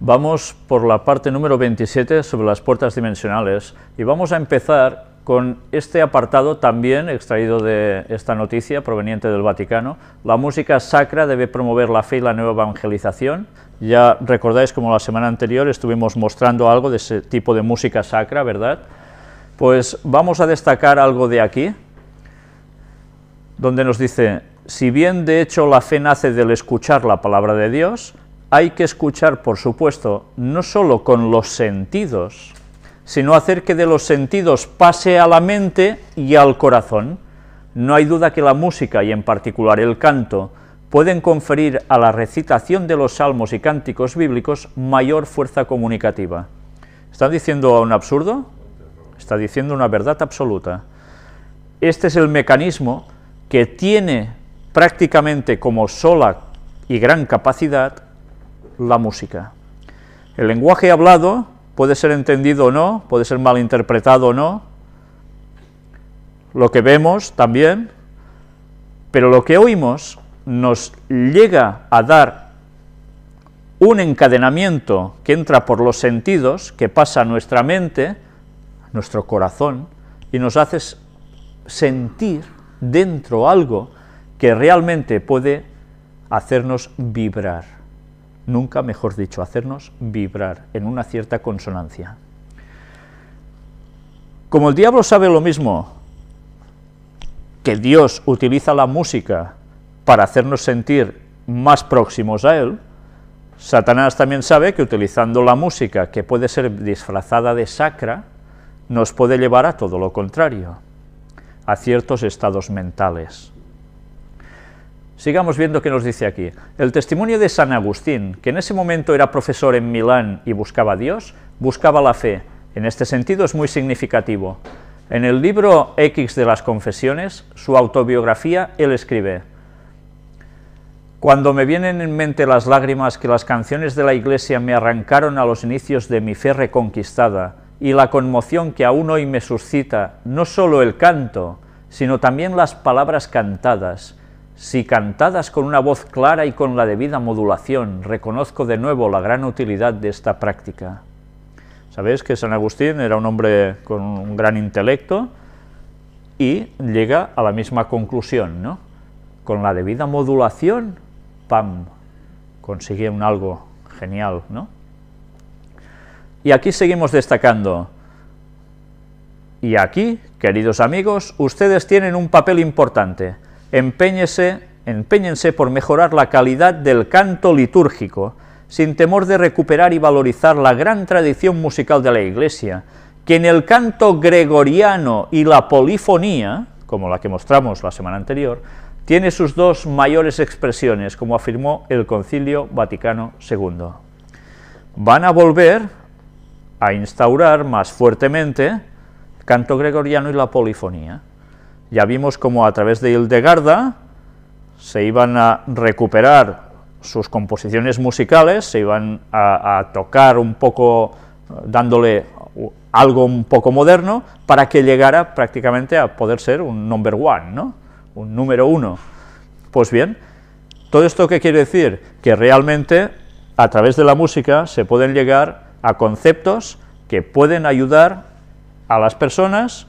Vamos por la parte número 27 sobre las puertas dimensionales y vamos a empezar con este apartado también extraído de esta noticia proveniente del Vaticano. La música sacra debe promover la fe y la nueva evangelización. Ya recordáis como la semana anterior estuvimos mostrando algo de ese tipo de música sacra, ¿verdad? Pues vamos a destacar algo de aquí, donde nos dice: si bien de hecho la fe nace del escuchar la palabra de Dios, hay que escuchar, por supuesto, no solo con los sentidos, sino hacer que de los sentidos pase a la mente y al corazón. No hay duda que la música, y en particular el canto, pueden conferir a la recitación de los salmos y cánticos bíblicos mayor fuerza comunicativa. ¿Está diciendo un absurdo? Está diciendo una verdad absoluta. Este es el mecanismo que tiene prácticamente como sola y gran capacidad la música. El lenguaje hablado puede ser entendido o no, puede ser malinterpretado o no, lo que vemos también, pero lo que oímos nos llega a dar un encadenamiento que entra por los sentidos, que pasa a nuestra mente, a nuestro corazón, y nos hace sentir dentro algo que realmente puede hacernos vibrar. Nunca mejor dicho, hacernos vibrar en una cierta consonancia. Como el diablo sabe lo mismo que Dios utiliza la música para hacernos sentir más próximos a Él, Satanás también sabe que utilizando la música, que puede ser disfrazada de sacra, nos puede llevar a todo lo contrario, a ciertos estados mentales. Sigamos viendo qué nos dice aquí. El testimonio de San Agustín, que en ese momento era profesor en Milán y buscaba a Dios, buscaba la fe. En este sentido es muy significativo. En el libro X de las Confesiones, su autobiografía, él escribe: cuando me vienen en mente las lágrimas que las canciones de la Iglesia me arrancaron a los inicios de mi fe reconquistada, y la conmoción que aún hoy me suscita no solo el canto, sino también las palabras cantadas, si cantadas con una voz clara y con la debida modulación, reconozco de nuevo la gran utilidad de esta práctica. Sabéis que San Agustín era un hombre con un gran intelecto y llega a la misma conclusión, ¿no? Con la debida modulación, ¡pam!, consigue un algo genial, ¿no? Y aquí seguimos destacando. Y aquí, queridos amigos, ustedes tienen un papel importante. Empéñense por mejorar la calidad del canto litúrgico, sin temor de recuperar y valorizar la gran tradición musical de la Iglesia, que en el canto gregoriano y la polifonía, como la que mostramos la semana anterior, tiene sus dos mayores expresiones, como afirmó el Concilio Vaticano II. Van a volver a instaurar más fuertemente el canto gregoriano y la polifonía. Ya vimos cómo a través de Hildegarda se iban a recuperar sus composiciones musicales, se iban a tocar un poco, dándole algo un poco moderno, para que llegara prácticamente a poder ser un number one, ¿no? Un número uno. Pues bien, ¿todo esto qué quiere decir? Que realmente a través de la música se pueden llegar a conceptos que pueden ayudar a las personas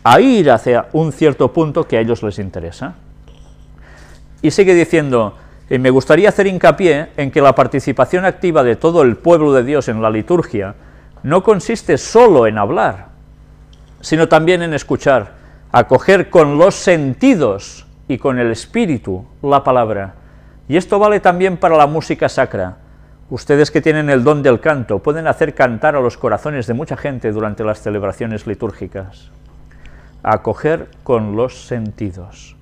a ir hacia un cierto punto que a ellos les interesa. Y sigue diciendo: me gustaría hacer hincapié en que la participación activa de todo el pueblo de Dios en la liturgia no consiste solo en hablar, sino también en escuchar, acoger con los sentidos y con el espíritu la palabra. Y esto vale también para la música sacra. Ustedes que tienen el don del canto pueden hacer cantar a los corazones de mucha gente durante las celebraciones litúrgicas. Acoger con los sentidos.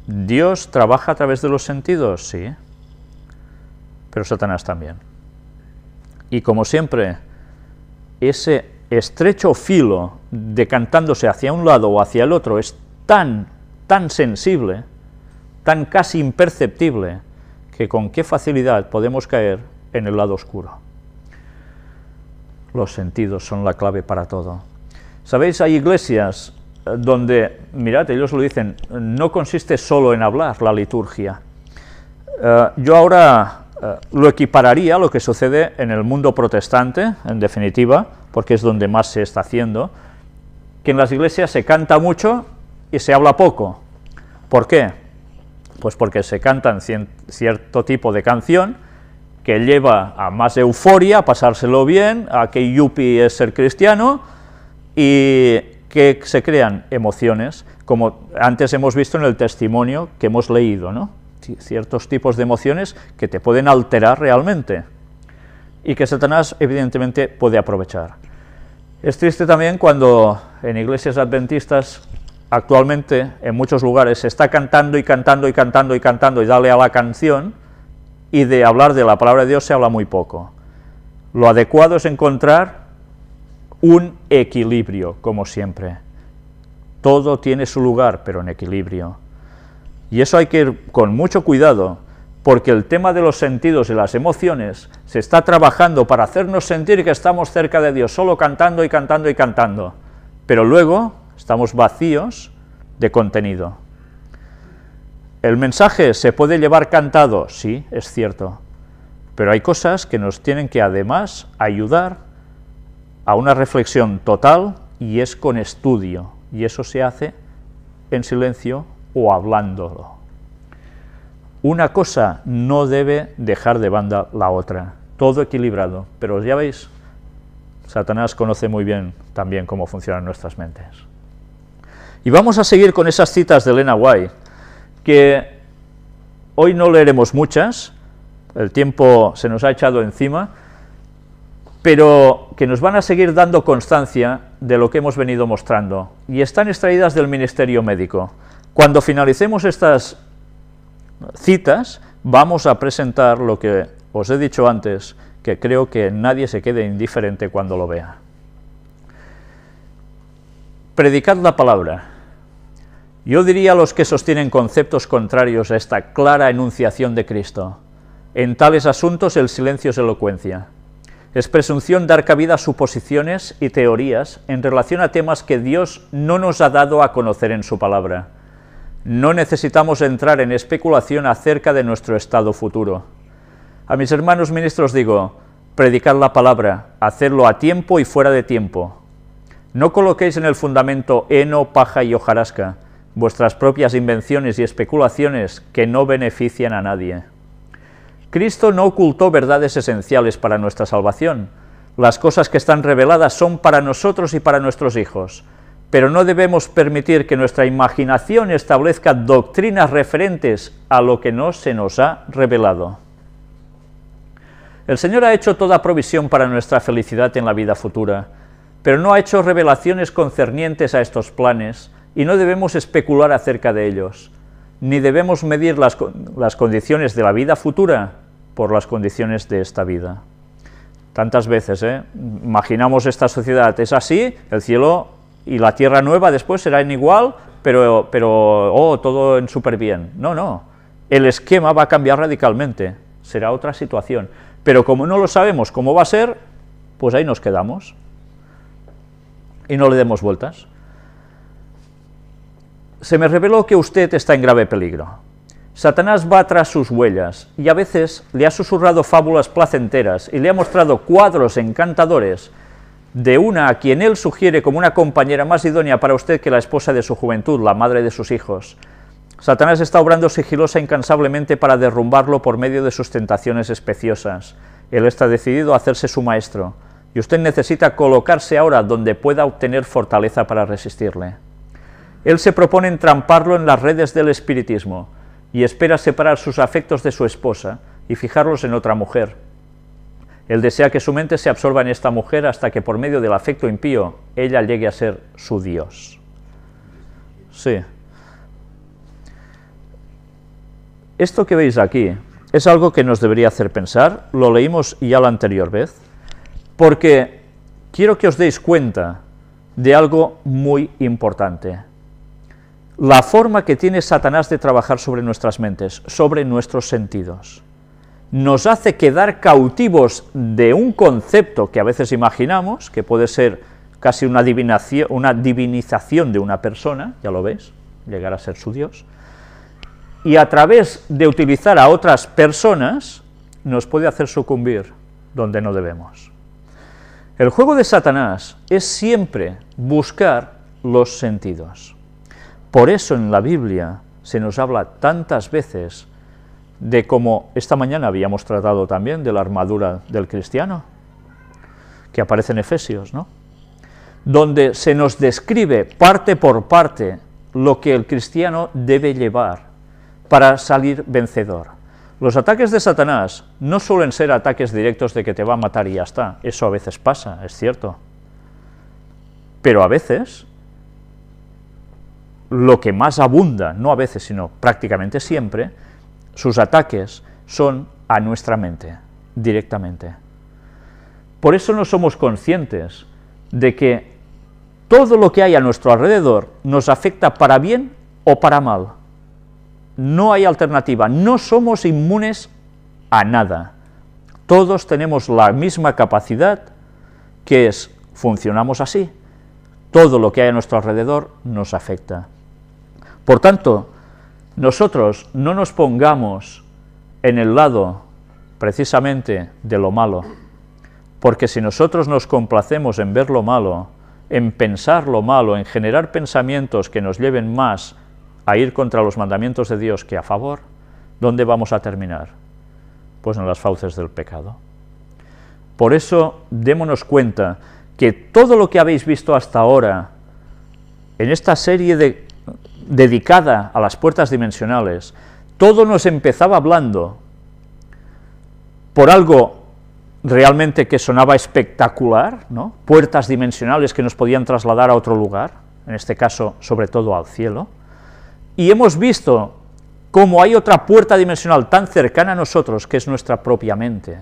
¿Dios trabaja a través de los sentidos? Sí, pero Satanás también. Y como siempre, ese estrecho filo decantándose hacia un lado o hacia el otro es tan sensible, tan casi imperceptible, que con qué facilidad podemos caer en el lado oscuro. Los sentidos son la clave para todo. ¿Sabéis? Hay iglesias donde, mirad, ellos lo dicen, no consiste solo en hablar la liturgia. Yo ahora lo equipararía a lo que sucede en el mundo protestante, en definitiva, porque es donde más se está haciendo, que en las iglesias se canta mucho y se habla poco. ¿Por qué? Pues porque se cantan cierto tipo de canción que lleva a más euforia, a pasárselo bien, a que yuppie es ser cristiano, y que se crean emociones, como antes hemos visto en el testimonio que hemos leído, ¿no? Ciertos tipos de emociones que te pueden alterar realmente, y que Satanás evidentemente puede aprovechar. Es triste también cuando en iglesias adventistas actualmente en muchos lugares se está cantando y cantando y cantando y cantando y dale a la canción, y de hablar de la palabra de Dios se habla muy poco. Lo adecuado es encontrar un equilibrio, como siempre. Todo tiene su lugar, pero en equilibrio. Y eso hay que ir con mucho cuidado, porque el tema de los sentidos y las emociones se está trabajando para hacernos sentir que estamos cerca de Dios, solo cantando y cantando y cantando, pero luego estamos vacíos de contenido. ¿El mensaje se puede llevar cantado? Sí, es cierto, pero hay cosas que nos tienen que además ayudar a una reflexión total, y es con estudio, y eso se hace en silencio o hablándolo. Una cosa no debe dejar de banda la otra, todo equilibrado, pero ya veis, Satanás conoce muy bien también cómo funcionan nuestras mentes. Y vamos a seguir con esas citas de Elena White, que hoy no leeremos muchas, el tiempo se nos ha echado encima, pero que nos van a seguir dando constancia de lo que hemos venido mostrando, y están extraídas del ministerio médico. Cuando finalicemos estas citas, vamos a presentar lo que os he dicho antes, que creo que nadie se quede indiferente cuando lo vea. Predicad la palabra. Yo diría a los que sostienen conceptos contrarios a esta clara enunciación de Cristo: en tales asuntos el silencio es elocuencia. Es presunción dar cabida a suposiciones y teorías en relación a temas que Dios no nos ha dado a conocer en su palabra. No necesitamos entrar en especulación acerca de nuestro estado futuro. A mis hermanos ministros digo: predicad la palabra, hacedlo a tiempo y fuera de tiempo. No coloquéis en el fundamento heno, paja y hojarasca, vuestras propias invenciones y especulaciones que no benefician a nadie. Cristo no ocultó verdades esenciales para nuestra salvación. Las cosas que están reveladas son para nosotros y para nuestros hijos, pero no debemos permitir que nuestra imaginación establezca doctrinas referentes a lo que no se nos ha revelado. El Señor ha hecho toda provisión para nuestra felicidad en la vida futura, pero no ha hecho revelaciones concernientes a estos planes, y no debemos especular acerca de ellos, ni debemos medir las condiciones de la vida futura por las condiciones de esta vida. Tantas veces, imaginamos esta sociedad, es así, el cielo y la tierra nueva después serán igual, pero todo en súper bien. No, no, el esquema va a cambiar radicalmente, será otra situación, pero como no lo sabemos cómo va a ser, pues ahí nos quedamos, y no le demos vueltas. Se me reveló que usted está en grave peligro. Satanás va tras sus huellas, y a veces le ha susurrado fábulas placenteras y le ha mostrado cuadros encantadores de una a quien él sugiere como una compañera más idónea para usted que la esposa de su juventud, la madre de sus hijos. Satanás está obrando sigilosa e incansablemente para derrumbarlo por medio de sus tentaciones especiosas. Él está decidido a hacerse su maestro, y usted necesita colocarse ahora donde pueda obtener fortaleza para resistirle. Él se propone entramparlo en las redes del espiritismo, y espera separar sus afectos de su esposa y fijarlos en otra mujer. Él desea que su mente se absorba en esta mujer hasta que por medio del afecto impío ella llegue a ser su Dios. Sí. Esto que veis aquí es algo que nos debería hacer pensar, lo leímos ya la anterior vez, porque quiero que os deis cuenta de algo muy importante. La forma que tiene Satanás de trabajar sobre nuestras mentes, sobre nuestros sentidos, nos hace quedar cautivos de un concepto que a veces imaginamos, que puede ser casi una divinización de una persona, ya lo veis, llegar a ser su Dios, y a través de utilizar a otras personas, nos puede hacer sucumbir donde no debemos. El juego de Satanás es siempre buscar los sentidos. Por eso en la Biblia se nos habla tantas veces de cómo esta mañana habíamos tratado también de la armadura del cristiano, que aparece en Efesios, ¿no? Donde se nos describe parte por parte lo que el cristiano debe llevar para salir vencedor. Los ataques de Satanás no suelen ser ataques directos de que te va a matar y ya está. Eso a veces pasa, es cierto. Pero a veces, lo que más abunda, no a veces, sino prácticamente siempre, sus ataques son a nuestra mente, directamente. Por eso no somos conscientes de que todo lo que hay a nuestro alrededor nos afecta para bien o para mal. No hay alternativa, no somos inmunes a nada. Todos tenemos la misma capacidad, que es, funcionamos así. Todo lo que hay a nuestro alrededor nos afecta. Por tanto, nosotros no nos pongamos en el lado, precisamente, de lo malo, porque si nosotros nos complacemos en ver lo malo, en pensar lo malo, en generar pensamientos que nos lleven más a ir contra los mandamientos de Dios que a favor, ¿dónde vamos a terminar? Pues en las fauces del pecado. Por eso, démonos cuenta que todo lo que habéis visto hasta ahora, en esta serie dedicada a las puertas dimensionales, todo nos empezaba hablando por algo realmente que sonaba espectacular, ¿no? Puertas dimensionales que nos podían trasladar a otro lugar, en este caso, sobre todo al cielo, y hemos visto cómo hay otra puerta dimensional tan cercana a nosotros, que es nuestra propia mente,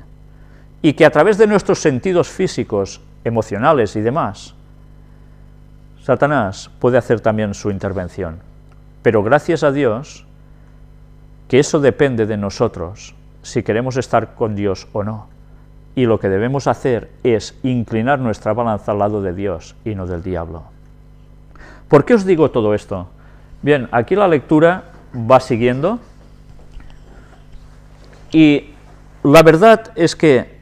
y que a través de nuestros sentidos físicos, emocionales y demás, Satanás puede hacer también su intervención. Pero gracias a Dios, que eso depende de nosotros, si queremos estar con Dios o no. Y lo que debemos hacer es inclinar nuestra balanza al lado de Dios y no del diablo. ¿Por qué os digo todo esto? Bien, aquí la lectura va siguiendo, y la verdad es que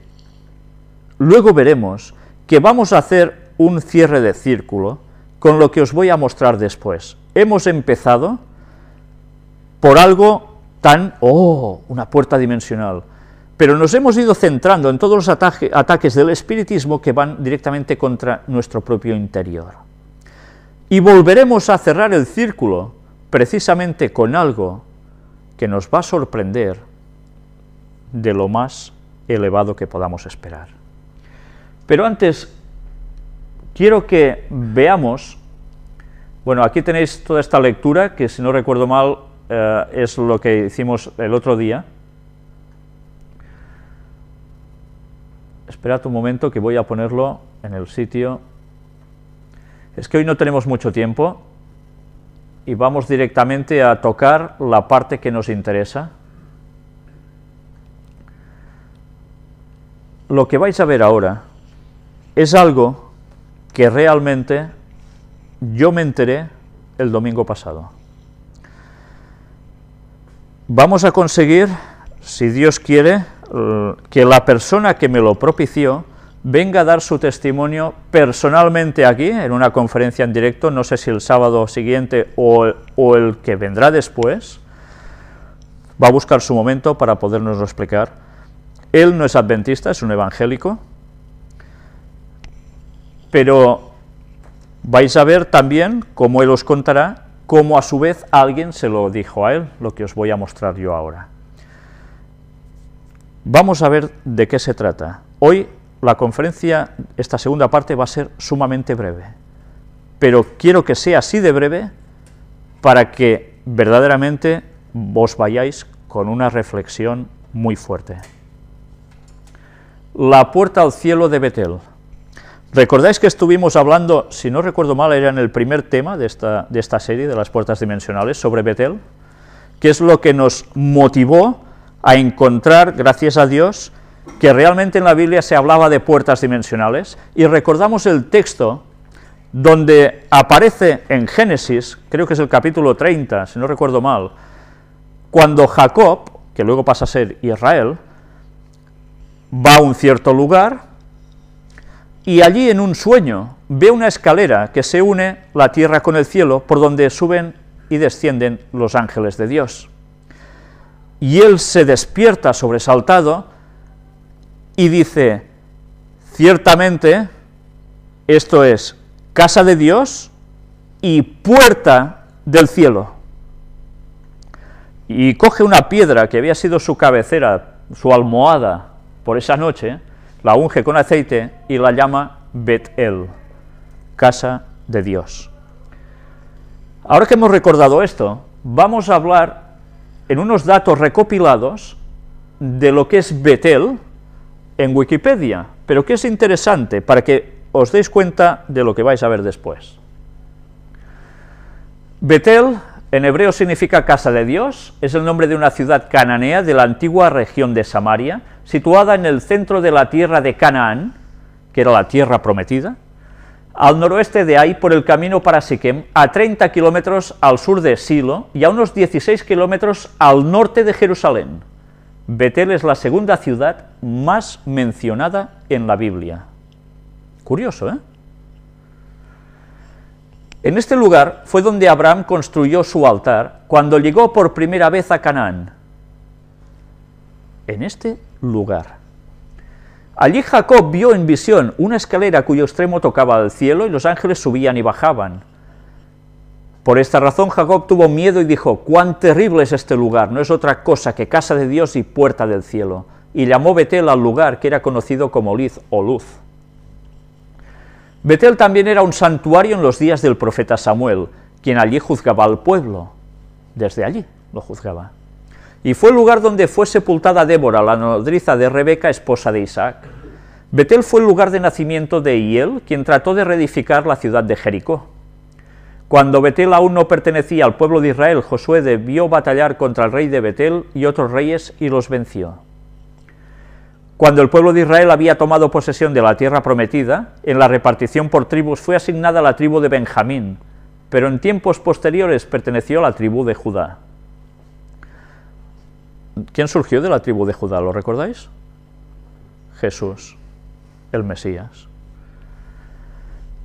luego veremos que vamos a hacer un cierre de círculo con lo que os voy a mostrar después. Hemos empezado por algo tan, una puerta dimensional, pero nos hemos ido centrando en todos los ataques del espiritismo que van directamente contra nuestro propio interior. Y volveremos a cerrar el círculo precisamente con algo que nos va a sorprender de lo más elevado que podamos esperar. Pero antes, quiero que veamos, bueno, aquí tenéis toda esta lectura, que si no recuerdo mal, es lo que hicimos el otro día. Esperad un momento que voy a ponerlo en el sitio. Es que hoy no tenemos mucho tiempo y vamos directamente a tocar la parte que nos interesa. Lo que vais a ver ahora es algo que realmente yo me enteré el domingo pasado. Vamos a conseguir, si Dios quiere, que la persona que me lo propició venga a dar su testimonio personalmente aquí, en una conferencia en directo, no sé si el sábado siguiente o el que vendrá después. Va a buscar su momento para podernoslo explicar. Él no es adventista, es un evangélico, pero vais a ver también cómo él os contará, cómo a su vez alguien se lo dijo a él, lo que os voy a mostrar yo ahora. Vamos a ver de qué se trata. Hoy la conferencia, esta segunda parte, va a ser sumamente breve, pero quiero que sea así de breve para que verdaderamente vos vayáis con una reflexión muy fuerte. La puerta al cielo de Betel. ¿Recordáis que estuvimos hablando, si no recuerdo mal, era en el primer tema de esta serie de las puertas dimensionales, sobre Betel? ¿Qué es lo que nos motivó a encontrar, gracias a Dios, que realmente en la Biblia se hablaba de puertas dimensionales? Y recordamos el texto donde aparece en Génesis, creo que es el capítulo 30, si no recuerdo mal, cuando Jacob, que luego pasa a ser Israel, va a un cierto lugar y allí en un sueño ve una escalera que se une la tierra con el cielo, por donde suben y descienden los ángeles de Dios. Y él se despierta sobresaltado y dice: ciertamente esto es casa de Dios y puerta del cielo. Y coge una piedra que había sido su cabecera, su almohada por esa noche, la unge con aceite y la llama Bet-El, casa de Dios. Ahora que hemos recordado esto, vamos a hablar en unos datos recopilados de lo que es Betel en Wikipedia, pero que es interesante para que os deis cuenta de lo que vais a ver después. Betel en hebreo significa casa de Dios, es el nombre de una ciudad cananea de la antigua región de Samaria, situada en el centro de la tierra de Canaán, que era la tierra prometida, al noroeste de Ai por el camino para Siquem, a 30 kilómetros al sur de Silo y a unos 16 kilómetros al norte de Jerusalén. Betel es la segunda ciudad más mencionada en la Biblia. Curioso, ¿eh? En este lugar fue donde Abraham construyó su altar cuando llegó por primera vez a Canaán. En este lugar. Allí Jacob vio en visión una escalera cuyo extremo tocaba al cielo y los ángeles subían y bajaban. Por esta razón Jacob tuvo miedo y dijo: «¡Cuán terrible es este lugar! No es otra cosa que casa de Dios y puerta del cielo». Y llamó Betel al lugar que era conocido como Liz o Luz. Betel también era un santuario en los días del profeta Samuel, quien allí juzgaba al pueblo. Desde allí lo juzgaba. Y fue el lugar donde fue sepultada Débora, la nodriza de Rebeca, esposa de Isaac. Betel fue el lugar de nacimiento de Hiel, quien trató de reedificar la ciudad de Jericó. Cuando Betel aún no pertenecía al pueblo de Israel, Josué debió batallar contra el rey de Betel y otros reyes y los venció. Cuando el pueblo de Israel había tomado posesión de la tierra prometida, en la repartición por tribus fue asignada la tribu de Benjamín, pero en tiempos posteriores perteneció a la tribu de Judá. ¿Quién surgió de la tribu de Judá? ¿Lo recordáis? Jesús, el Mesías.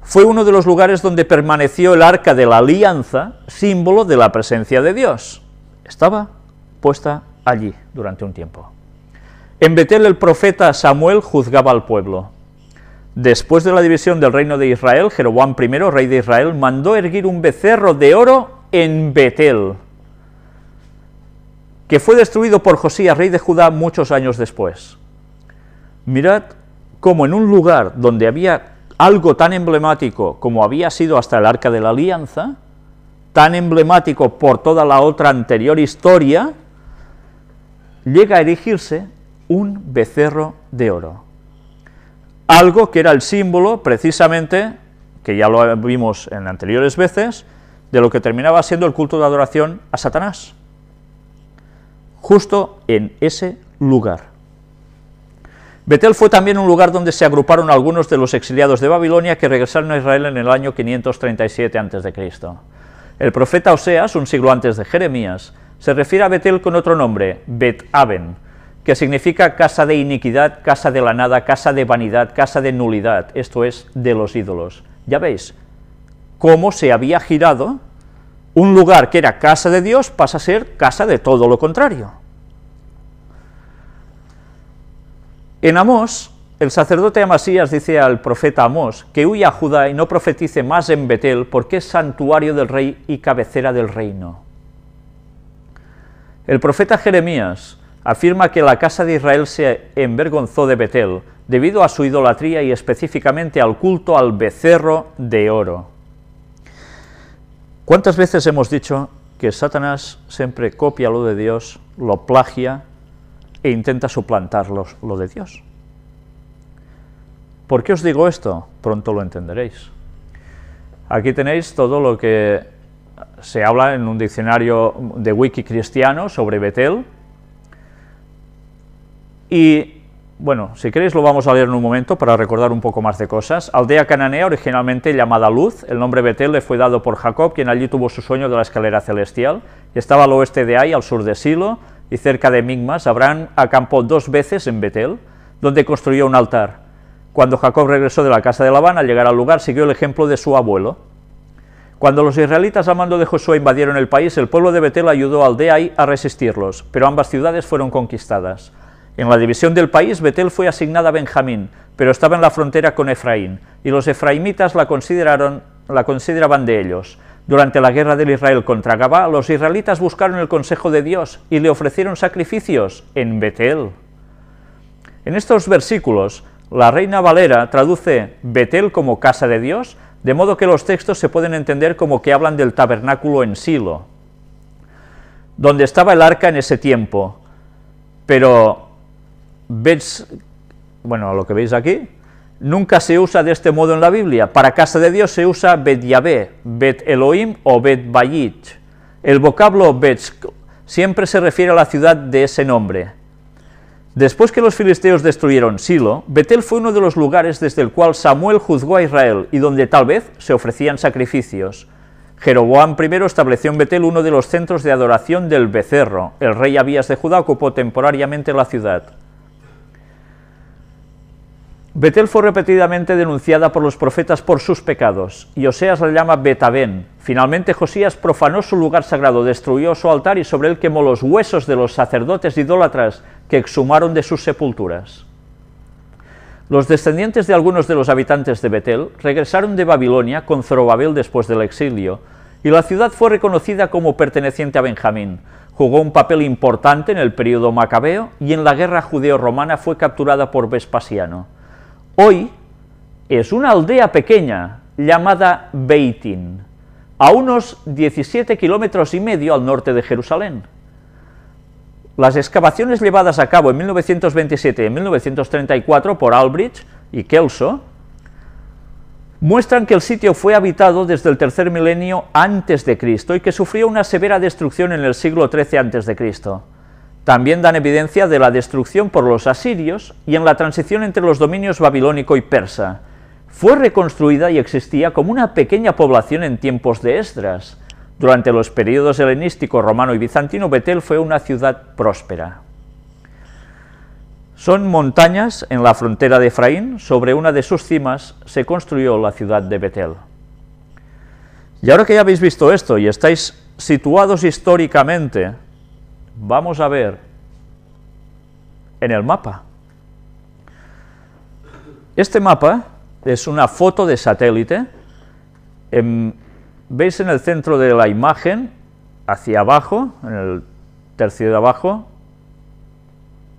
Fue uno de los lugares donde permaneció el arca de la alianza, símbolo de la presencia de Dios. Estaba puesta allí durante un tiempo. En Betel el profeta Samuel juzgaba al pueblo. Después de la división del reino de Israel, Jeroboam I, rey de Israel, mandó erguir un becerro de oro en Betel, que fue destruido por Josías, rey de Judá, muchos años después. Mirad cómo en un lugar donde había algo tan emblemático como había sido hasta el Arca de la Alianza, tan emblemático por toda la otra anterior historia, llega a erigirse un becerro de oro. Algo que era el símbolo, precisamente, que ya lo vimos en anteriores veces, de lo que terminaba siendo el culto de adoración a Satanás. Justo en ese lugar. Betel fue también un lugar donde se agruparon algunos de los exiliados de Babilonia que regresaron a Israel en el año 537 a.C. El profeta Oseas, un siglo antes de Jeremías, se refiere a Betel con otro nombre, Bet-Aven, que significa casa de iniquidad, casa de la nada, casa de vanidad, casa de nulidad, esto es, de los ídolos. Ya veis cómo se había girado. Un lugar que era casa de Dios pasa a ser casa de todo lo contrario. En Amós, el sacerdote Amasías dice al profeta Amós que huya a Judá y no profetice más en Betel porque es santuario del rey y cabecera del reino. El profeta Jeremías afirma que la casa de Israel se envergonzó de Betel debido a su idolatría y específicamente al culto al becerro de oro. ¿Cuántas veces hemos dicho que Satanás siempre copia lo de Dios, lo plagia e intenta suplantar lo de Dios? ¿Por qué os digo esto? Pronto lo entenderéis. Aquí tenéis todo lo que se habla en un diccionario de Wiki cristiano sobre Betel. Y, bueno, si queréis lo vamos a leer en un momento para recordar un poco más de cosas. Aldea cananea, originalmente llamada Luz, el nombre Betel le fue dado por Jacob, quien allí tuvo su sueño de la escalera celestial. Estaba al oeste de Ai, al sur de Silo, y cerca de Migmas. Abraham acampó 2 veces en Betel. donde construyó un altar. Cuando Jacob regresó de la casa de Labán, al llegar al lugar, siguió el ejemplo de su abuelo. Cuando los israelitas a mando de Josué invadieron el país, el pueblo de Betel ayudó a Aldai a resistirlos, pero ambas ciudades fueron conquistadas. En la división del país, Betel fue asignada a Benjamín, pero estaba en la frontera con Efraín, y los efraimitas la consideraban de ellos. Durante la guerra del Israel contra Gabá, los israelitas buscaron el consejo de Dios y le ofrecieron sacrificios en Betel. En estos versículos, la Reina Valera traduce Betel como casa de Dios, de modo que los textos se pueden entender como que hablan del tabernáculo en Silo, donde estaba el arca en ese tiempo, pero lo que veis aquí, nunca se usa de este modo en la Biblia. Para casa de Dios se usa Bet Yahvé, Bet Elohim o Bet Bayit. El vocablo Bet siempre se refiere a la ciudad de ese nombre. Después que los filisteos destruyeron Silo, Betel fue uno de los lugares desde el cual Samuel juzgó a Israel y donde tal vez se ofrecían sacrificios. Jeroboam I estableció en Betel uno de los centros de adoración del becerro. El rey Abías de Judá ocupó temporariamente la ciudad. Betel fue repetidamente denunciada por los profetas por sus pecados, y Oseas la llama Betabén. Finalmente Josías profanó su lugar sagrado, destruyó su altar y sobre él quemó los huesos de los sacerdotes idólatras que exhumaron de sus sepulturas. Los descendientes de algunos de los habitantes de Betel regresaron de Babilonia con Zorobabel después del exilio, y la ciudad fue reconocida como perteneciente a Benjamín. Jugó un papel importante en el período macabeo y en la guerra judeo-romana fue capturada por Vespasiano. Hoy es una aldea pequeña llamada Beitín, a unos 17,5 kilómetros al norte de Jerusalén. Las excavaciones llevadas a cabo en 1927 y en 1934 por Albrecht y Kelso muestran que el sitio fue habitado desde el tercer milenio antes de Cristo y que sufrió una severa destrucción en el siglo XIII antes de Cristo. También dan evidencia de la destrucción por los asirios y en la transición entre los dominios babilónico y persa. Fue reconstruida y existía como una pequeña población en tiempos de Esdras. Durante los períodos helenístico, romano y bizantino, Betel fue una ciudad próspera. Son montañas en la frontera de Efraín, sobre una de sus cimas se construyó la ciudad de Betel. Y ahora que ya habéis visto esto y estáis situados históricamente, vamos a ver en el mapa. Este mapa es una foto de satélite. Veis en el centro de la imagen, hacia abajo, en el tercio de abajo,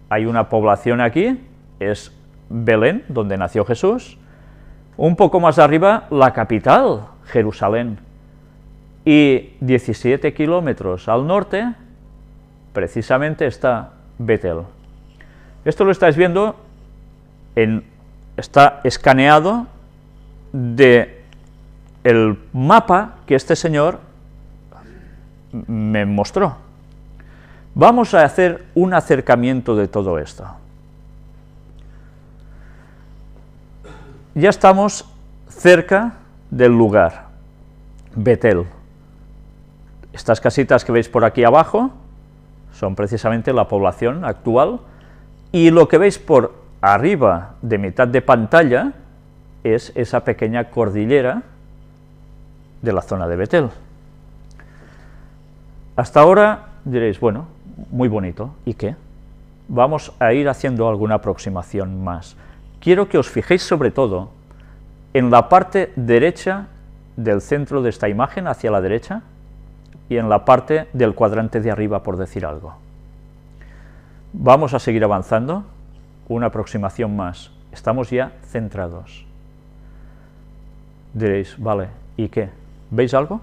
hay una población aquí, es Belén, donde nació Jesús. Un poco más arriba, la capital, Jerusalén. Y 17 kilómetros al norte, precisamente está Betel. Esto lo estáis viendo, está escaneado de el mapa que este señor me mostró. Vamos a hacer un acercamiento de todo esto. Ya estamos cerca del lugar, Betel. Estas casitas que veis por aquí abajo son precisamente la población actual, y lo que veis por arriba de mitad de pantalla es esa pequeña cordillera de la zona de Betel. Hasta ahora diréis, bueno, muy bonito, ¿y qué? Vamos a ir haciendo alguna aproximación más. Quiero que os fijéis sobre todo en la parte derecha del centro de esta imagen, hacia la derecha, y en la parte del cuadrante de arriba, por decir algo. Vamos a seguir avanzando, una aproximación más. Estamos ya centrados. Diréis, vale, ¿y qué? ¿Veis algo?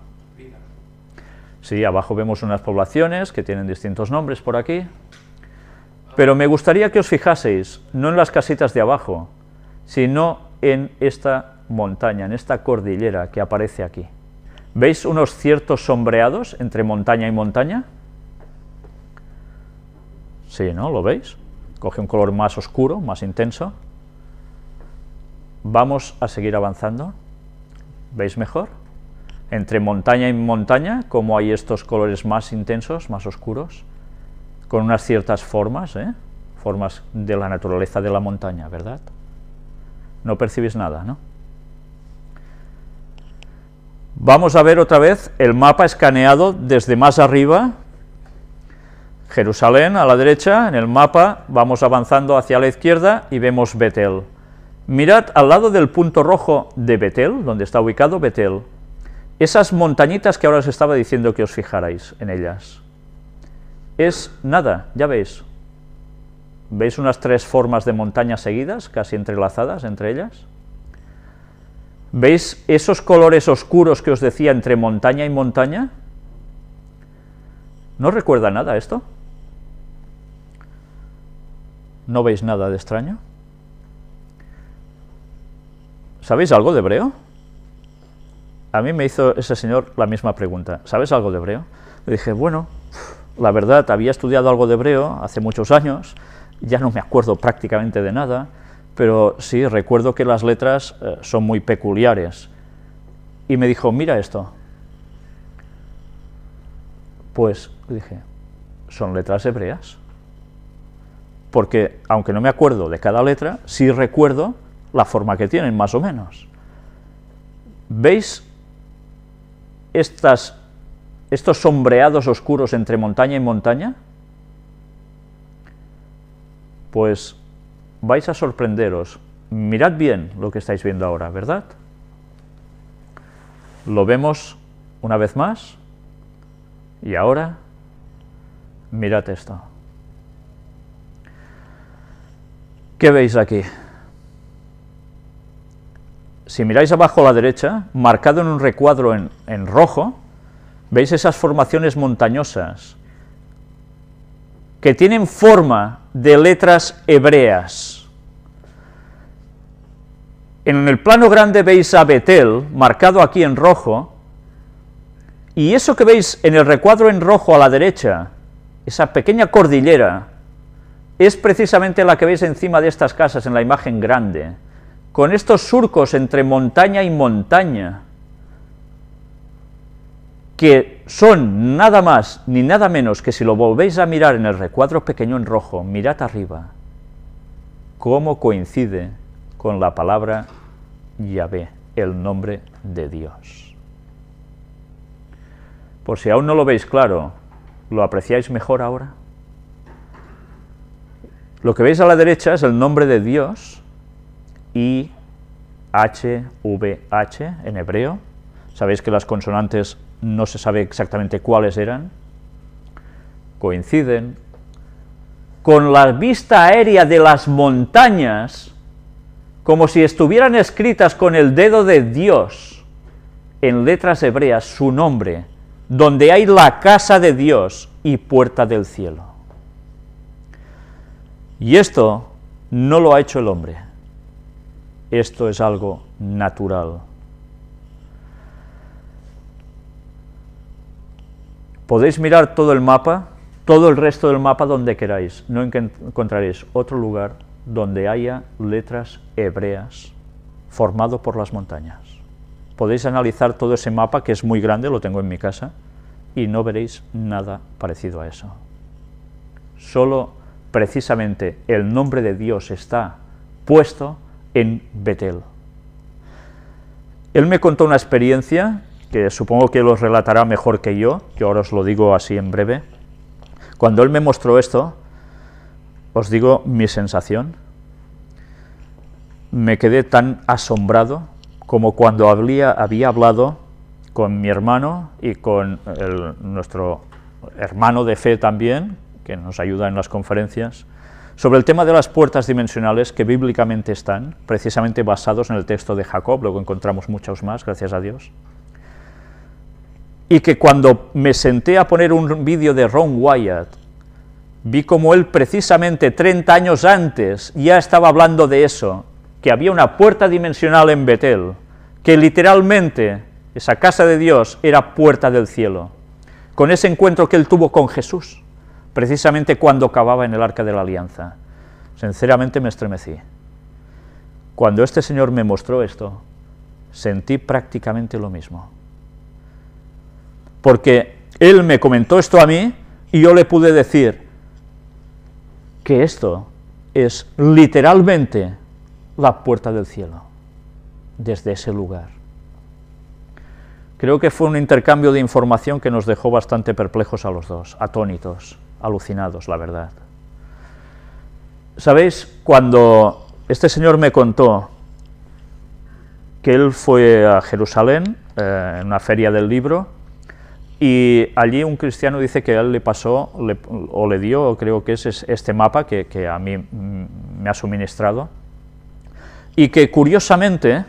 Sí, abajo vemos unas poblaciones que tienen distintos nombres por aquí, pero me gustaría que os fijaseis, no en las casitas de abajo, sino en esta montaña, en esta cordillera que aparece aquí. ¿Veis unos ciertos sombreados entre montaña y montaña? Sí, ¿no? ¿Lo veis? Coge un color más oscuro, más intenso. Vamos a seguir avanzando. ¿Veis mejor? Entre montaña y montaña, como hay estos colores más intensos, más oscuros, con unas ciertas formas, formas de la naturaleza de la montaña, ¿verdad? No percibís nada, ¿no? Vamos a ver otra vez el mapa escaneado desde más arriba. Jerusalén a la derecha, en el mapa vamos avanzando hacia la izquierda y vemos Betel. Mirad al lado del punto rojo de Betel, donde está ubicado Betel, esas montañitas que ahora os estaba diciendo que os fijarais en ellas. Es nada, ya veis. ¿Veis unas 3 formas de montañas seguidas, casi entrelazadas entre ellas? ¿Veis esos colores oscuros que os decía entre montaña y montaña? ¿No recuerda nada esto? ¿No veis nada de extraño? ¿Sabéis algo de hebreo? A mí me hizo ese señor la misma pregunta. ¿Sabes algo de hebreo? Le dije, bueno, la verdad, había estudiado algo de hebreo hace muchos años, ya no me acuerdo prácticamente de nada, pero sí, recuerdo que las letras son muy peculiares. Y me dijo, mira esto. Pues dije, ¿son letras hebreas? Porque, aunque no me acuerdo de cada letra, sí recuerdo la forma que tienen, más o menos. ¿Veis estos sombreados oscuros entre montaña y montaña? Pues vais a sorprenderos. Mirad bien lo que estáis viendo ahora, ¿verdad? Lo vemos una vez más. Y ahora, mirad esto. ¿Qué veis aquí? Si miráis abajo a la derecha, marcado en un recuadro en rojo, veis esas formaciones montañosas que tienen forma de letras hebreas. En el plano grande veis a Betel, marcado aquí en rojo, y eso que veis en el recuadro en rojo a la derecha, esa pequeña cordillera, es precisamente la que veis encima de estas casas en la imagen grande, con estos surcos entre montaña y montaña, que son nada más ni nada menos que, si lo volvéis a mirar en el recuadro pequeño en rojo, mirad arriba, cómo coincide con la palabra Yahvé, el nombre de Dios. Por si aún no lo veis claro, ¿lo apreciáis mejor ahora? Lo que veis a la derecha es el nombre de Dios, IHVH en hebreo. Sabéis que las consonantes no se sabe exactamente cuáles eran. Coinciden con la vista aérea de las montañas, como si estuvieran escritas con el dedo de Dios, en letras hebreas, su nombre, donde hay la casa de Dios y puerta del cielo. Y esto no lo ha hecho el hombre. Esto es algo natural. Podéis mirar todo el mapa, todo el resto del mapa donde queráis. No encontraréis otro lugar donde haya letras hebreas formado por las montañas. Podéis analizar todo ese mapa, que es muy grande, lo tengo en mi casa, y no veréis nada parecido a eso. Solo precisamente el nombre de Dios está puesto en Betel. Él me contó una experiencia que supongo que lo relatará mejor que yo ahora os lo digo así en breve. Cuando él me mostró esto, os digo mi sensación. Me quedé tan asombrado como cuando había hablado con mi hermano y con nuestro hermano de fe también, que nos ayuda en las conferencias, sobre el tema de las puertas dimensionales que bíblicamente están, precisamente basados en el texto de Jacob, luego encontramos muchos más, gracias a Dios, y que cuando me senté a poner un vídeo de Ron Wyatt, vi como él precisamente 30 años antes ya estaba hablando de eso, que había una puerta dimensional en Betel, que literalmente esa casa de Dios era puerta del cielo, con ese encuentro que él tuvo con Jesús, precisamente cuando cavaba en el Arca de la Alianza. Sinceramente me estremecí. Cuando este señor me mostró esto, sentí prácticamente lo mismo. Porque él me comentó esto a mí, y yo le pude decir, que esto es literalmente la puerta del cielo, desde ese lugar. Creo que fue un intercambio de información que nos dejó bastante perplejos a los dos, atónitos, alucinados, la verdad. ¿Sabéis? Cuando este señor me contó que él fue a Jerusalén, en una feria del libro, y allí un cristiano dice que a él le pasó, o le dio, creo que es este mapa que a mí me ha suministrado, y que curiosamente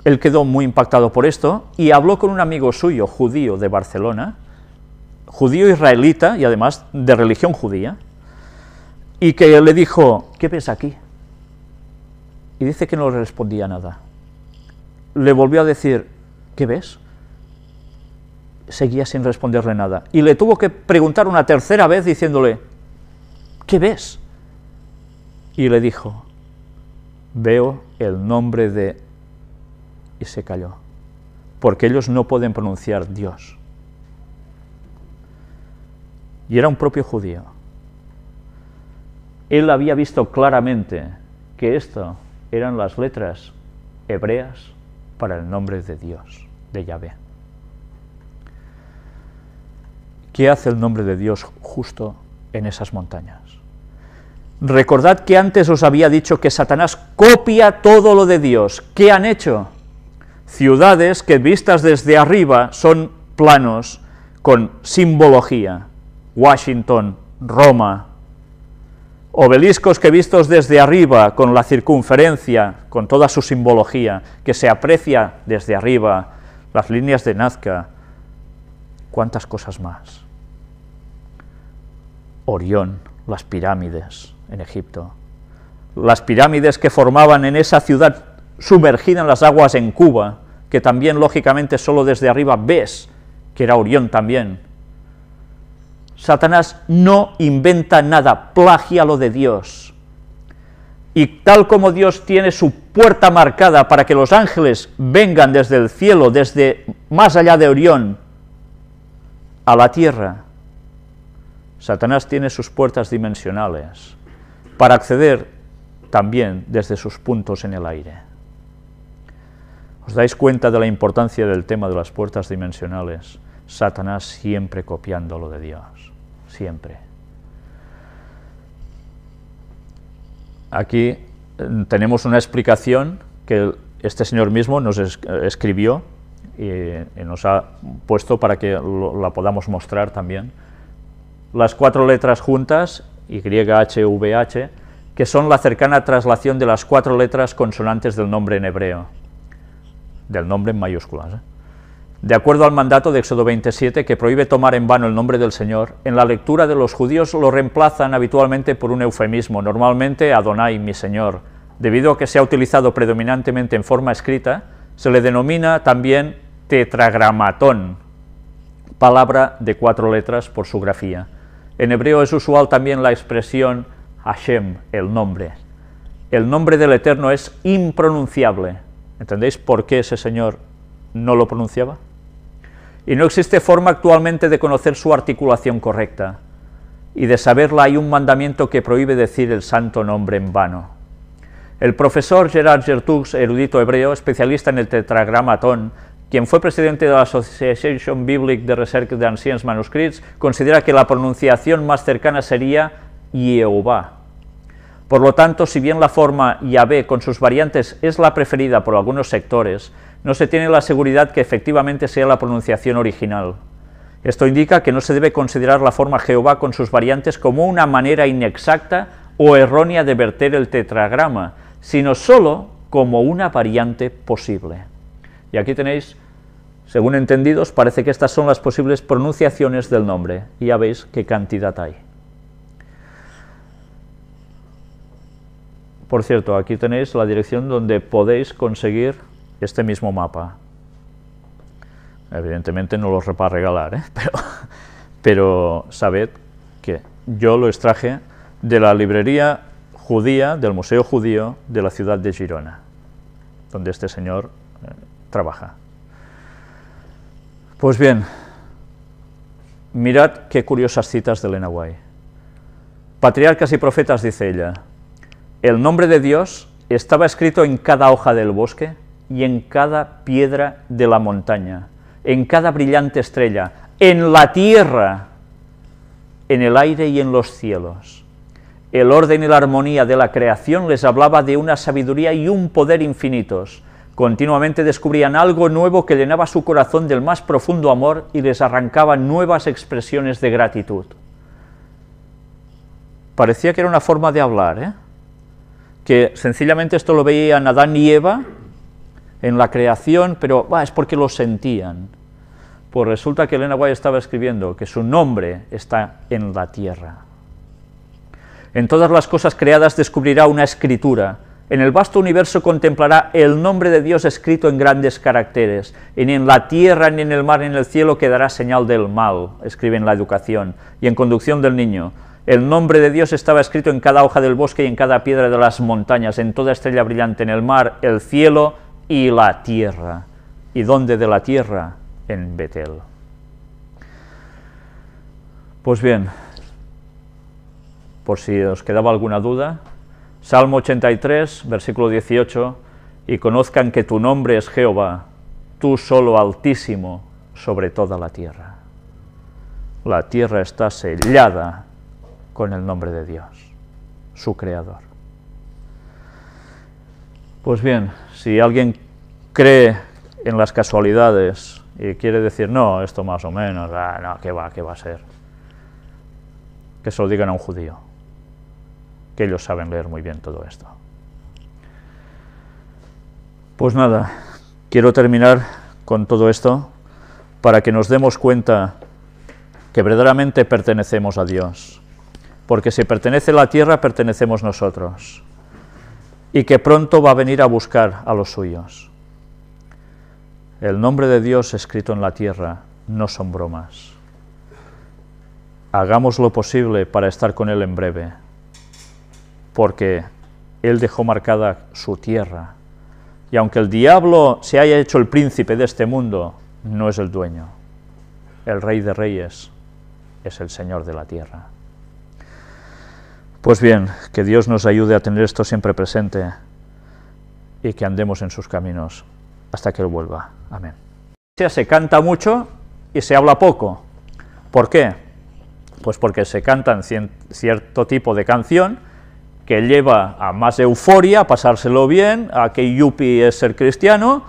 él quedó muy impactado por esto, y habló con un amigo suyo, judío de Barcelona, judío israelita, y además de religión judía, y que le dijo, ¿qué ves aquí? Y dice que no le respondía nada. Le volvió a decir, ¿qué ves? Seguía sin responderle nada, y le tuvo que preguntar una tercera vez diciéndole, ¿qué ves? Y le dijo, veo el nombre de... y se calló, porque ellos no pueden pronunciar Dios. Y era un propio judío. Él había visto claramente que esto eran las letras hebreas para el nombre de Dios, de Yahvé. ¿Qué hace el nombre de Dios justo en esas montañas? Recordad que antes os había dicho que Satanás copia todo lo de Dios. ¿Qué han hecho? Ciudades que vistas desde arriba son planos con simbología. Washington, Roma. Obeliscos que vistos desde arriba con la circunferencia, con toda su simbología, que se aprecia desde arriba, las líneas de Nazca, cuántas cosas más. Orión, las pirámides en Egipto, las pirámides que formaban en esa ciudad sumergida en las aguas en Cuba, que también lógicamente solo desde arriba ves que era Orión también. Satanás no inventa nada, plagia lo de Dios. Y tal como Dios tiene su puerta marcada para que los ángeles vengan desde el cielo, desde más allá de Orión, a la tierra, Satanás tiene sus puertas dimensionales para acceder también desde sus puntos en el aire. ¿Os dais cuenta de la importancia del tema de las puertas dimensionales? Satanás siempre copiando lo de Dios, siempre. Aquí tenemos una explicación que este señor mismo nos escribió y nos ha puesto para que la podamos mostrar también. Las 4 letras juntas, YHVH, que son la cercana traslación de las 4 letras consonantes del nombre en hebreo, del nombre en mayúsculas. De acuerdo al mandato de Éxodo 27, que prohíbe tomar en vano el nombre del Señor, en la lectura de los judíos lo reemplazan habitualmente por un eufemismo, normalmente Adonai, mi Señor. Debido a que se ha utilizado predominantemente en forma escrita, se le denomina también tetragramatón, palabra de 4 letras por su grafía. En hebreo es usual también la expresión Hashem, el nombre. El nombre del Eterno es impronunciable. ¿Entendéis por qué ese señor no lo pronunciaba? Y no existe forma actualmente de conocer su articulación correcta, y de saberla hay un mandamiento que prohíbe decir el santo nombre en vano. El profesor Gerard Gertux, erudito hebreo, especialista en el tetragramatón, quien fue presidente de la Association Biblique de Recerca de Anciens Manuscrits, considera que la pronunciación más cercana sería Yehová. Por lo tanto, si bien la forma Yahvé con sus variantes es la preferida por algunos sectores, no se tiene la seguridad que efectivamente sea la pronunciación original. Esto indica que no se debe considerar la forma Jehová con sus variantes como una manera inexacta o errónea de verter el tetragrama, sino solo como una variante posible. Y aquí tenéis, según entendidos, parece que estas son las posibles pronunciaciones del nombre, y ya veis qué cantidad hay. Por cierto, aquí tenéis la dirección donde podéis conseguir este mismo mapa. Evidentemente no los va a regalar, pero sabed que yo lo extraje de la librería judía, del Museo Judío de la ciudad de Girona, donde este señor trabaja. Pues bien, mirad qué curiosas citas de Elena White. Patriarcas y profetas, dice ella, el nombre de Dios estaba escrito en cada hoja del bosque y en cada piedra de la montaña, en cada brillante estrella, en la tierra, en el aire y en los cielos. El orden y la armonía de la creación les hablaba de una sabiduría y un poder infinitos. Continuamente descubrían algo nuevo que llenaba su corazón del más profundo amor y les arrancaba nuevas expresiones de gratitud. Parecía que era una forma de hablar, que sencillamente esto lo veían Adán y Eva en la creación, pero es porque lo sentían. Pues resulta que Elena White estaba escribiendo que su nombre está en la tierra. En todas las cosas creadas descubrirá una escritura. En el vasto universo contemplará el nombre de Dios escrito en grandes caracteres. Y ni en la tierra, ni en el mar, ni en el cielo quedará señal del mal, escribe en La Educación, y en Conducción del Niño. El nombre de Dios estaba escrito en cada hoja del bosque y en cada piedra de las montañas, en toda estrella brillante, en el mar, el cielo y la tierra. ¿Y dónde de la tierra? En Betel. Pues bien, por si os quedaba alguna duda, Salmo 83, versículo 18, y conozcan que tu nombre es Jehová, tú solo Altísimo sobre toda la tierra. La tierra está sellada con el nombre de Dios, su Creador. Pues bien, si alguien cree en las casualidades y quiere decir, no, esto más o menos, no, ¿qué va a ser? Que se lo digan a un judío, que ellos saben leer muy bien todo esto. Pues nada, quiero terminar con todo esto para que nos demos cuenta que verdaderamente pertenecemos a Dios, porque si pertenece la tierra, pertenecemos nosotros, y que pronto va a venir a buscar a los suyos. El nombre de Dios escrito en la tierra no son bromas. Hagamos lo posible para estar con Él en breve, porque Él dejó marcada su tierra, y aunque el diablo se haya hecho el príncipe de este mundo, no es el dueño. El Rey de Reyes es el Señor de la tierra. Pues bien, que Dios nos ayude a tener esto siempre presente y que andemos en sus caminos hasta que Él vuelva. Amén. Se canta mucho y se habla poco. ¿Por qué? Pues porque se cantan cierto tipo de canción que lleva a más euforia, a pasárselo bien, a que yuppie es ser cristiano,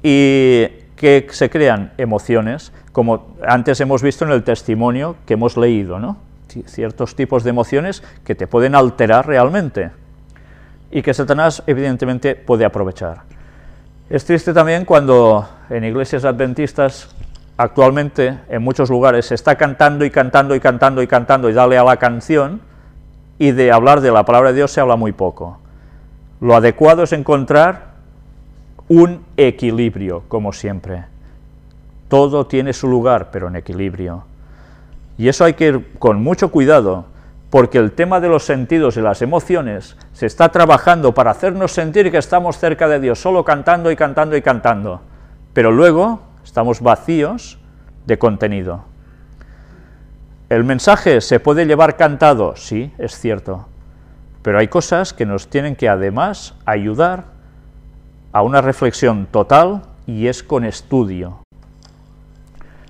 y que se crean emociones, como antes hemos visto en el testimonio que hemos leído, ¿no? Ciertos tipos de emociones que te pueden alterar realmente, y que Satanás evidentemente puede aprovechar. Es triste también cuando en iglesias adventistas actualmente en muchos lugares se está cantando y cantando y cantando y cantando y dale a la canción, y de hablar de la palabra de Dios se habla muy poco. Lo adecuado es encontrar un equilibrio, como siempre. Todo tiene su lugar, pero en equilibrio. Y eso hay que ir con mucho cuidado, porque el tema de los sentidos y las emociones se está trabajando para hacernos sentir que estamos cerca de Dios, solo cantando y cantando y cantando, pero luego estamos vacíos de contenido. ¿El mensaje se puede llevar cantado? Sí, es cierto, pero hay cosas que nos tienen que además ayudar a una reflexión total, y es con estudio.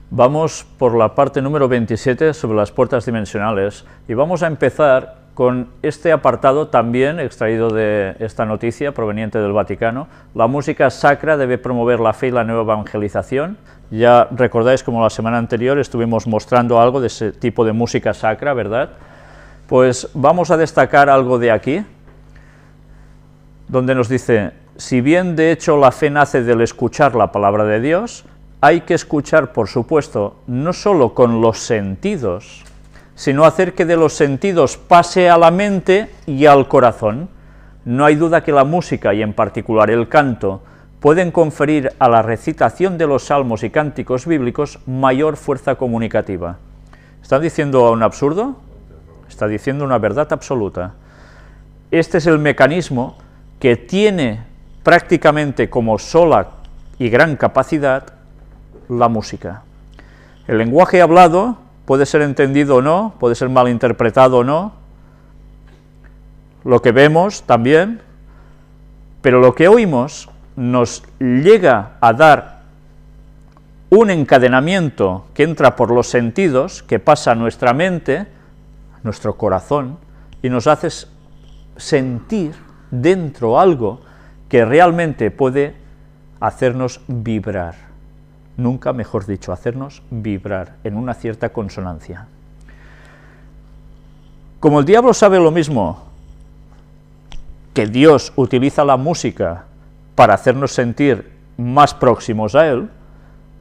Vamos por la parte número 27 sobre las puertas dimensionales, y vamos a empezar con este apartado también extraído de esta noticia proveniente del Vaticano. La música sacra debe promover la fe y la nueva evangelización. Ya recordáis como la semana anterior estuvimos mostrando algo de ese tipo de música sacra, ¿verdad? Pues vamos a destacar algo de aquí, donde nos dice, si bien de hecho la fe nace del escuchar la palabra de Dios, hay que escuchar, por supuesto, no solo con los sentidos, sino hacer que de los sentidos pase a la mente y al corazón. No hay duda que la música, y en particular el canto, pueden conferir a la recitación de los salmos y cánticos bíblicos mayor fuerza comunicativa. ¿Está diciendo un absurdo? Está diciendo una verdad absoluta. Este es el mecanismo que tiene prácticamente como sola y gran capacidad la música. El lenguaje hablado puede ser entendido o no, puede ser malinterpretado o no, lo que vemos también, pero lo que oímos nos llega a dar un encadenamiento que entra por los sentidos, que pasa a nuestra mente, a nuestro corazón, y nos hace sentir dentro algo que realmente puede hacernos vibrar, nunca mejor dicho, hacernos vibrar en una cierta consonancia. Como el diablo sabe lo mismo que Dios utiliza la música para hacernos sentir más próximos a Él,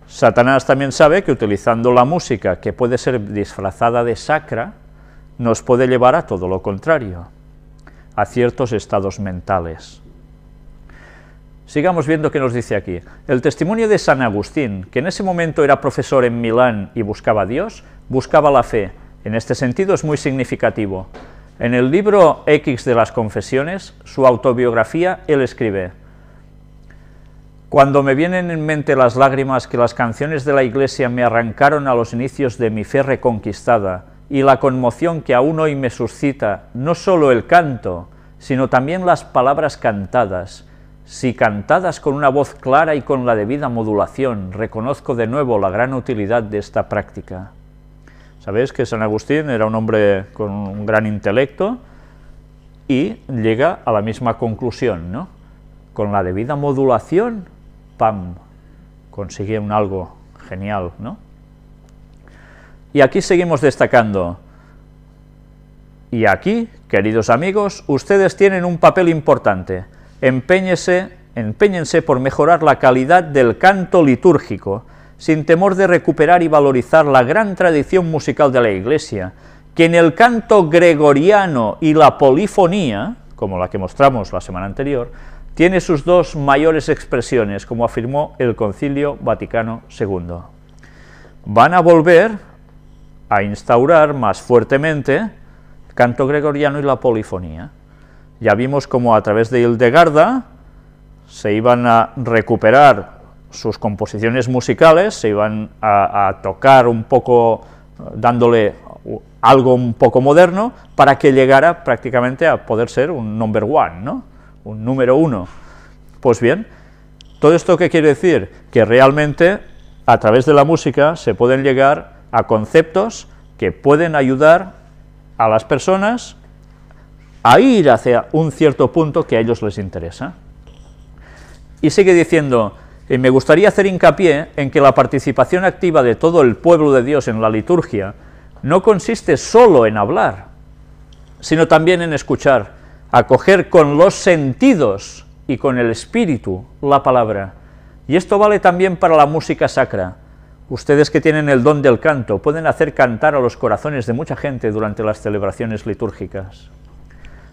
Satanás también sabe que utilizando la música, que puede ser disfrazada de sacra, nos puede llevar a todo lo contrario, a ciertos estados mentales. Sigamos viendo qué nos dice aquí. El testimonio de San Agustín, que en ese momento era profesor en Milán y buscaba a Dios, buscaba la fe. En este sentido es muy significativo. En el libro X de las Confesiones, su autobiografía, él escribe: cuando me vienen en mente las lágrimas que las canciones de la Iglesia me arrancaron a los inicios de mi fe reconquistada, y la conmoción que aún hoy me suscita no solo el canto, sino también las palabras cantadas, si cantadas con una voz clara y con la debida modulación, reconozco de nuevo la gran utilidad de esta práctica. Sabéis que San Agustín era un hombre con un gran intelecto y llega a la misma conclusión, ¿no? Con la debida modulación, ¡pam!, consigue un algo genial, ¿no? Y aquí seguimos destacando. Y aquí, queridos amigos, ustedes tienen un papel importante. Empéñense por mejorar la calidad del canto litúrgico, sin temor de recuperar y valorizar la gran tradición musical de la Iglesia, que en el canto gregoriano y la polifonía, como la que mostramos la semana anterior, tiene sus dos mayores expresiones, como afirmó el Concilio Vaticano II. Van a volver a instaurar más fuertemente el canto gregoriano y la polifonía. Ya vimos cómo a través de Hildegarda se iban a recuperar sus composiciones musicales, se iban a tocar un poco, dándole algo un poco moderno, para que llegara prácticamente a poder ser un number one, ¿no?, un número uno. Pues bien, ¿todo esto qué quiere decir? Que realmente a través de la música se pueden llegar a conceptos que pueden ayudar a las personas a ir hacia un cierto punto que a ellos les interesa. Y sigue diciendo: me gustaría hacer hincapié en que la participación activa de todo el pueblo de Dios en la liturgia no consiste solo en hablar, sino también en escuchar, acoger con los sentidos y con el espíritu la palabra. Y esto vale también para la música sacra. Ustedes que tienen el don del canto pueden hacer cantar a los corazones de mucha gente durante las celebraciones litúrgicas.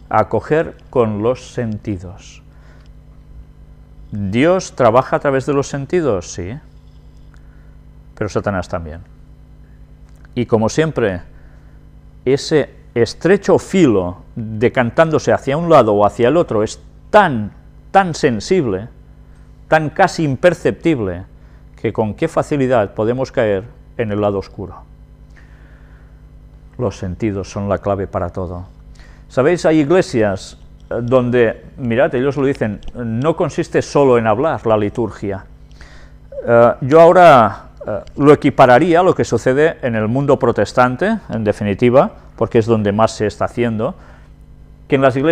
Acoger con los sentidos. ¿Dios trabaja a través de los sentidos? Sí, pero Satanás también. Y como siempre, ese estrecho filo decantándose hacia un lado o hacia el otro es tan sensible, tan casi imperceptible, que con qué facilidad podemos caer en el lado oscuro. Los sentidos son la clave para todo. ¿Sabéis? Hay iglesias donde, mirad, ellos lo dicen, no consiste solo en hablar la liturgia. Yo ahora lo equipararía a lo que sucede en el mundo protestante, en definitiva, porque es donde más se está haciendo, que en las iglesias